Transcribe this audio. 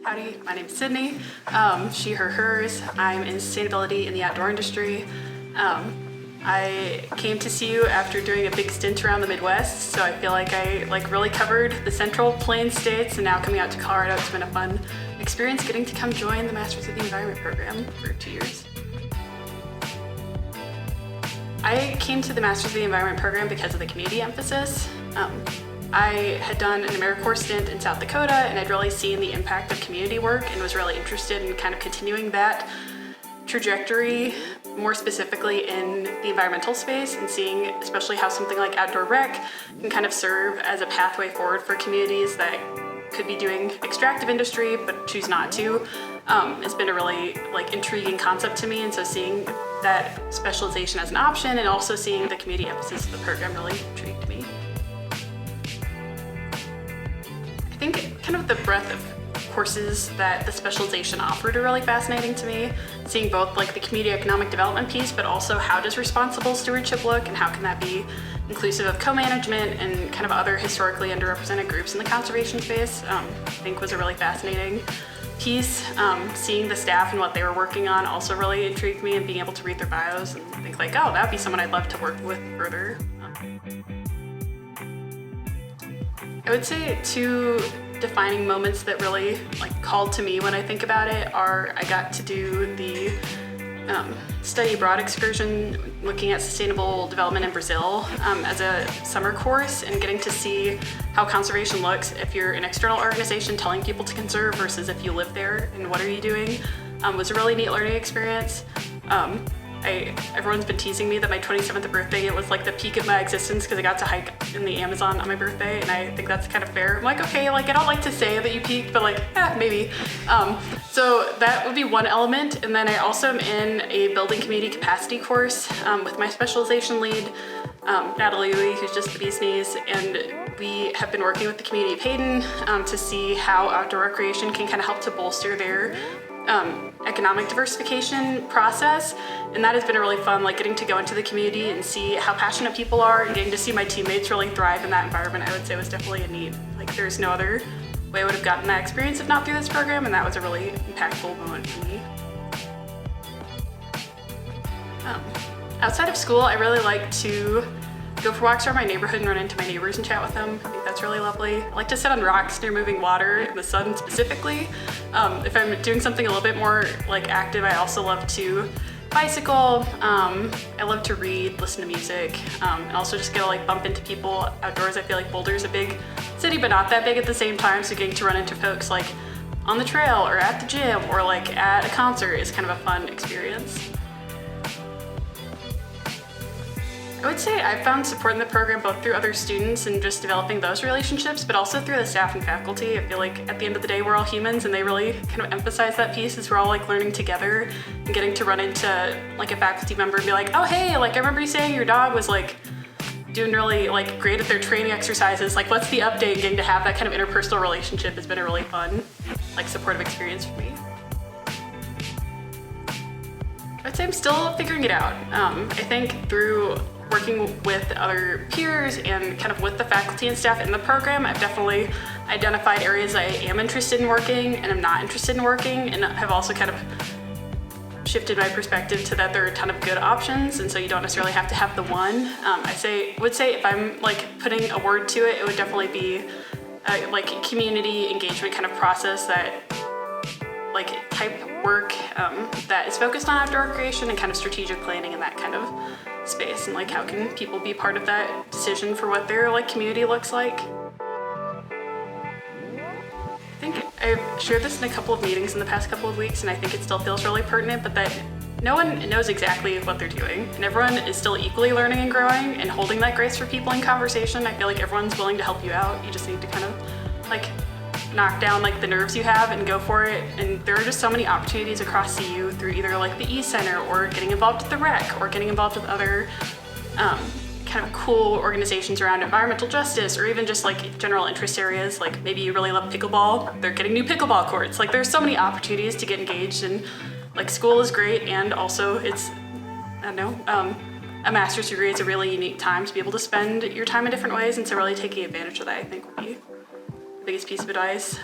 Howdy, my name is Sydney. She, her, hers. I'm in sustainability in the outdoor industry. I came to CU after doing a big stint around the Midwest, so I feel like I really covered the Central Plains states, and now coming out to Colorado, it's been a fun experience getting to come join the Masters of the Environment program for 2 years. I came to the Masters of the Environment program because of the community emphasis. I had done an AmeriCorps stint in South Dakota, and I'd really seen the impact of community work and was really interested in kind of continuing that trajectory, more specifically in the environmental space, and seeing especially how something like outdoor rec can kind of serve as a pathway forward for communities that could be doing extractive industry but choose not to. It's been a really intriguing concept to me, and so seeing that specialization as an option and also seeing the community emphasis of the program really intrigued me. I think kind of the breadth of courses that the specialization offered are really fascinating to me, seeing both the community economic development piece, but also how does responsible stewardship look and how can that be inclusive of co-management and kind of other historically underrepresented groups in the conservation space. I think was a really fascinating piece. Seeing the staff and what they were working on also really intrigued me, and being able to read their bios and think oh, that'd be someone I'd love to work with further. I would say two defining moments that really called to me when I think about it are I got to do the study abroad excursion looking at sustainable development in Brazil as a summer course, and getting to see how conservation looks if you're an external organization telling people to conserve versus if you live there and what are you doing was a really neat learning experience. Everyone's been teasing me that my 27th birthday was the peak of my existence because I got to hike in the Amazon on my birthday, and I think that's kind of fair. I'm okay, I don't like to say that you peaked, but maybe. So that would be one element, and then I also am in a building community capacity course with my specialization lead, Natalie Lee, who's just the bee's knees, and we have been working with the community of Hayden to see how outdoor recreation can kind of help to bolster their economic diversification process, and that has been a really fun, getting to go into the community and see how passionate people are, and getting to see my teammates really thrive in that environment. I would say was definitely a need. There's no other way I would have gotten that experience if not through this program, and that was a really impactful moment for me. Outside of school, I really like to go for walks around my neighborhood and run into my neighbors and chat with them. I think that's really lovely. I like to sit on rocks near moving water in the sun specifically. If I'm doing something a little bit more active, I also love to bicycle. I love to read, listen to music, and also just get to bump into people outdoors. I feel like Boulder's a big city, but not that big at the same time, so getting to run into folks on the trail or at the gym or at a concert is kind of a fun experience. I would say I've found support in the program both through other students and just developing those relationships, but also through the staff and faculty. I feel like at the end of the day, we're all humans, and they really kind of emphasize that piece as we're all learning together, and getting to run into a faculty member and be oh hey, I remember you saying your dog was doing really great at their training exercises. What's the update? Getting to have that kind of interpersonal relationship has been a really fun supportive experience for me. I'd say I'm still figuring it out. I think through working with other peers and kind of with the faculty and staff in the program, I've definitely identified areas I am interested in working and I'm not interested in working, and have also kind of shifted my perspective to that there are a ton of good options, and so you don't necessarily have to have the one. I would say if I'm putting a word to it, it would definitely be a community engagement kind of process, that type work that is focused on outdoor recreation and kind of strategic planning in that kind of space, and how can people be part of that decision for what their community looks like. I think I've shared this in a couple of meetings in the past couple of weeks, and I think it still feels really pertinent, but that no one knows exactly what they're doing, and everyone is still equally learning and growing and holding that grace for people in conversation. I feel like everyone's willing to help you out. You just need to kind of knock down the nerves you have and go for it. And there are just so many opportunities across CU through either the E-Center or getting involved with the rec or getting involved with other kind of cool organizations around environmental justice, or even just general interest areas. Maybe you really love pickleball, they're getting new pickleball courts. There's so many opportunities to get engaged, and school is great, and also it's, I don't know, a master's degree is a really unique time to be able to spend your time in different ways, and so really taking advantage of that I think would be biggest piece of advice.